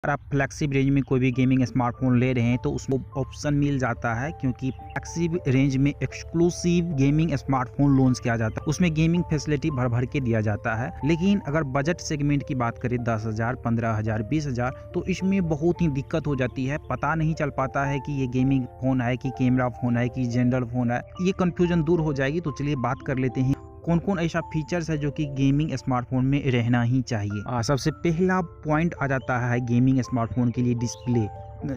अगर आप फ्लेक्सिब रेंज में कोई भी गेमिंग स्मार्टफोन ले रहे हैं तो उसमें ऑप्शन मिल जाता है, क्योंकि फ्लेक्सिब रेंज में एक्सक्लूसिव गेमिंग स्मार्टफोन लॉन्च किया जाता है। उसमें गेमिंग फैसिलिटी भर भर के दिया जाता है। लेकिन अगर बजट सेगमेंट की बात करें 10,000, 15,000, 20,000, तो इसमें बहुत ही दिक्कत हो जाती है। पता नहीं चल पाता है कि ये गेमिंग फोन है कि कैमरा फोन है कि जनरल फोन है। ये कंफ्यूजन दूर हो जाएगी। तो चलिए बात कर लेते हैं कौन कौन ऐसा फीचर्स है जो कि गेमिंग स्मार्टफोन में रहना ही चाहिए। सबसे पहला पॉइंट आ जाता है गेमिंग स्मार्टफोन के लिए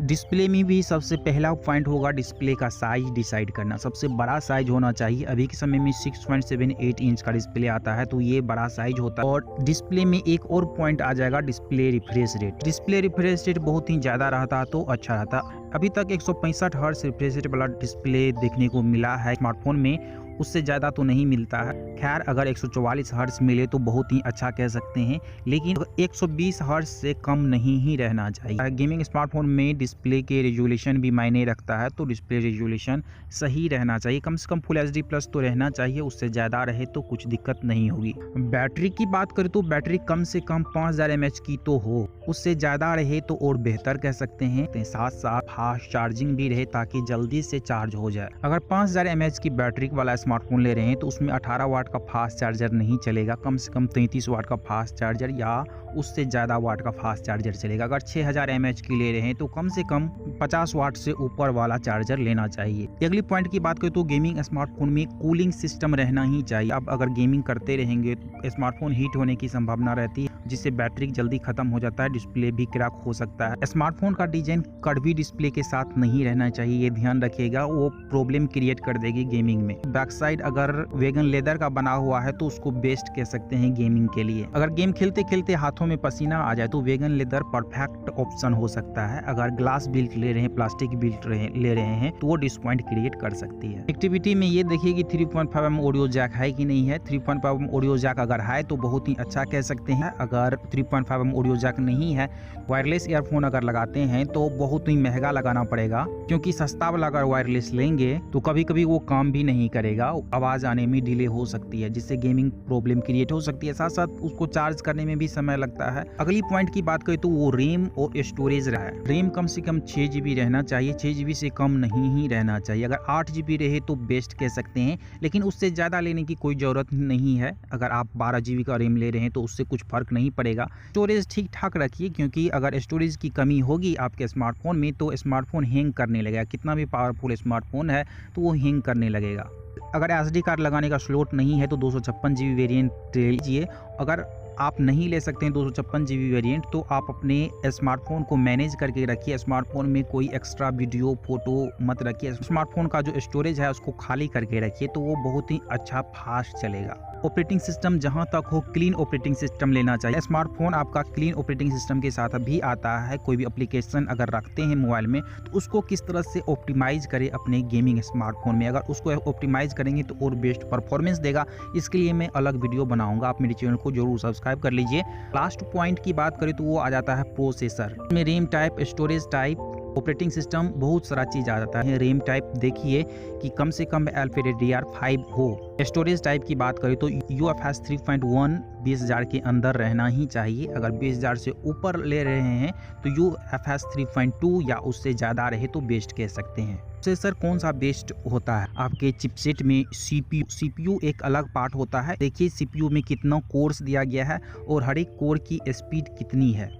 डिस्प्ले में भी सबसे पहला पॉइंट होगा डिस्प्ले का साइज डिसाइड करना। सबसे बड़ा साइज होना चाहिए। अभी के समय में 6.78 इंच का डिस्प्ले आता है, तो ये बड़ा साइज होता है। और डिस्प्ले में एक और पॉइंट आ जाएगा display refresh rate. Display refresh rate बहुत ही ज़्यादा रहता तो अच्छा रहता। अभी तक 165 हर्ट्ज रिफ्रेश रेट वाला डिस्प्ले देखने को मिला है स्मार्टफोन में, उससे ज़्यादा तो नहीं मिलता है। खैर अगर 144 हर्ट्ज मिले तो बहुत ही अच्छा कह सकते हैं, लेकिन 120 हर्ट्ज से कम नहीं ही रहना चाहिए। गेमिंग स्मार्टफोन में डिस्प्ले के रेजोल्यूशन भी मायने रखता है, तो डिस्प्ले रेजोल्यूशन सही रहना चाहिए। कम से कम फुल HD प्लस तो रहना चाहिए, उससे ज़्यादा रहे तो कुछ दिक्कत नहीं होगी। बैटरी की बात करें तो बैटरी कम से कम 5000 mAh की तो हो, उससे ज़्यादा रहे तो और बेहतर कह सकते हैं। साथ साथ फास्ट चार्जिंग भी रहे ताकि जल्दी से चार्ज हो जाए। अगर 5000 mAh की बैटरी वाला स्मार्टफोन ले रहे हैं तो उसमें 18 वाट का फास्ट चार्जर नहीं चलेगा। कम से कम 33 वाट का फास्ट चार्जर या उससे ज़्यादा वाट का फास्ट चार्जर चलेगा। अगर 6000 mAh की ले रहे हैं तो कम से कम 50 वाट से ऊपर वाला चार्जर लेना चाहिए। अगली पॉइंट की बात करें तो गेमिंग स्मार्टफोन में कूलिंग सिस्टम रहना ही चाहिए। अब अगर गेमिंग करते रहेंगे तो स्मार्टफोन हीट होने की संभावना रहती है, जिससे बैटरी जल्दी खत्म हो जाता है, डिस्प्ले भी क्रैक हो सकता है। स्मार्टफोन का डिजाइन कड़वी डिस्प्ले के साथ नहीं रहना चाहिए, ये ध्यान रखिएगा, वो प्रॉब्लम क्रिएट कर देगी गेमिंग में। बैक साइड अगर वेगन लेदर का बना हुआ है तो उसको बेस्ट कह सकते हैं गेमिंग के लिए। अगर गेम खेलते खेलते हाथों में पसीना आ जाए तो वेगन लेदर परफेक्ट ऑप्शन हो सकता है। अगर ग्लास बिल्ट ले रहे हैं, प्लास्टिक बिल्ट ले रहे हैं तो वो डिसपॉइंट क्रिएट कर सकती है। एक्टिविटी में ये देखिए कि 3.5mm ऑडियो जैक है कि नहीं है। 3.5mm ऑडियो जैक अगर है तो बहुत ही अच्छा कह सकते हैं। अगर 3.5mm ऑडियो जैक नहीं है, वायरलेस ईयरफोन अगर लगाते हैं तो बहुत ही महंगा लगाना पड़ेगा, क्योंकि सस्ता वाला अगर वायरलेस लेंगे तो कभी कभी वो काम भी नहीं करेगा, आवाज आने में डिले हो सकती है, जिससे गेमिंग प्रॉब्लम क्रिएट हो सकती है। साथ साथ उसको चार्ज करने में भी समय लगता है। अगली पॉइंट की बात करें तो वो रैम और स्टोरेज रहा है। रैम कम से कम 6 GB रहना चाहिए, 6 GB से कम नहीं ही रहना चाहिए। अगर 8 GB रहे तो बेस्ट कह सकते हैं, लेकिन उससे ज्यादा लेने की कोई जरूरत नहीं है। अगर आप 12 GB का रैम ले रहे हैं तो उससे कुछ फर्क नहीं पड़ेगा। स्टोरेज ठीक ठाक रखिए, क्योंकि अगर स्टोरेज की कमी होगी आपके स्मार्टफोन में तो स्मार्टफोन हैंग करने लगेगा। कितना भी पावरफुल स्मार्टफोन है तो वो हैंग करने लगेगा। अगर SD कार्ड लगाने का स्लॉट नहीं है तो 256 GB वेरिएंट ले लीजिए। अगर आप नहीं ले सकते हैं 256 GB वेरिएंट तो आप अपने स्मार्टफोन को मैनेज करके रखिए। स्मार्टफोन में कोई एक्स्ट्रा वीडियो फोटो मत रखिए। स्मार्टफोन का जो स्टोरेज है उसको खाली करके रखिए, तो वो बहुत ही अच्छा फास्ट चलेगा। ऑपरेटिंग सिस्टम जहां तक हो क्लीन ऑपरेटिंग सिस्टम लेना चाहिए। स्मार्टफोन आपका क्लीन ऑपरेटिंग सिस्टम के साथ भी आता है। कोई भी एप्लीकेशन अगर रखते हैं मोबाइल में तो उसको किस तरह से ऑप्टिमाइज करें अपने गेमिंग स्मार्टफोन में। अगर उसको ऑप्टिमाइज करेंगे तो और बेस्ट परफॉर्मेंस देगा। इसके लिए मैं अलग वीडियो बनाऊंगा, आप मेरे चैनल को जरूर सब्सक्राइब कर लीजिए। लास्ट पॉइंट की बात करें तो वो आ जाता है प्रोसेसर में। RAM type, storage type, operating system, बहुत सारा चीज आ जाता है। रैम टाइप देखिए कि कम से कम LPDDR5 हो। स्टोरेज टाइप की बात करें तो UFS 3.1 20,000 के अंदर रहना ही चाहिए। अगर 20,000 से ऊपर ले रहे हैं तो UFS 3.2 या उससे ज़्यादा रहे तो बेस्ट कह सकते हैं। प्रोसेसर कौन सा बेस्ट होता है आपके चिपसेट में? CPU एक अलग पार्ट होता है। देखिए CPU में कितना कोर्स दिया गया है और हर एक कोर की स्पीड कितनी है।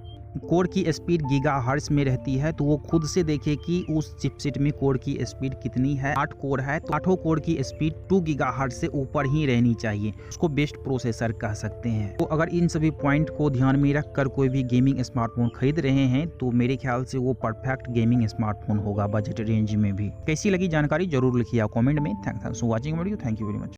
कोर की स्पीड गीगाहर्ट्ज में रहती है, तो वो खुद से देखिए कि उस चिपसेट में कोर की स्पीड कितनी है। 8 कोर है तो 8 कोर की स्पीड 2 गीगाहर्ट्ज से ऊपर ही रहनी चाहिए, उसको बेस्ट प्रोसेसर कह सकते हैं। तो अगर इन सभी पॉइंट को ध्यान में रखकर कोई भी गेमिंग स्मार्टफोन खरीद रहे हैं तो मेरे ख्याल से वो परफेक्ट गेमिंग स्मार्टफोन होगा बजट रेंज में भी। कैसी लगी जानकारी जरूर लिखिए कॉमेंट में। Thanks for watching video. Thank you very much.